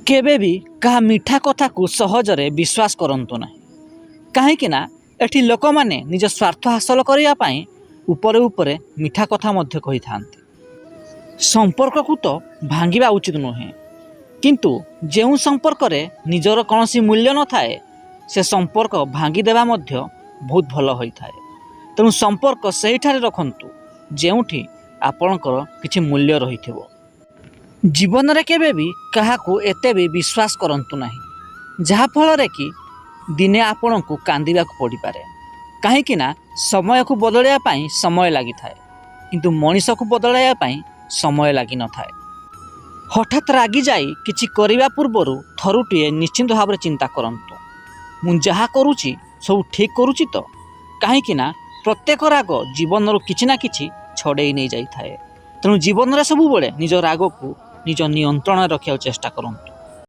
केबे भी कहा मीठा कथा को सहजरे विश्वास करंतु ना कहीं एठी लोक माने निज स्वार्थ हासिल करने उपरे उपरे मीठा कथा मध्य कही थांती। संपर्क को तो भांगिबा उचित नुहे, किंतु जो संपर्क रे निजर कौन मूल्य न थाए से संपर्क भांगी देवा मध्य बहुत भल होता है। तेणु संपर्क सही ठारे रखंतु जेउठी आपणकर किछि मूल्य रही। जीवन रे केबे भी काहाकू एते भी विश्वास करंतु नाही जहा फल कि दिने आपण को कांदिबा को पड़ी पारे। कहीं समय को बदलैया पाई समय लगी थाए, किंतु मनीष को बदलैया पाई समय लगी न थाए। हठात रागी जाई किछि करिबा पूर्वरु थरुटिए निश्चिंत भाव चिंता करंतु मु जहा करूची सब ठीक करूची तो, कहीं प्रत्येक राग जीवन रो किछि ना किछि छड़े नहीं जाई थाए। तेणु जीवन रे सब बेले निज राग को निज नियंत्रण रखा चेष्टा करंतु।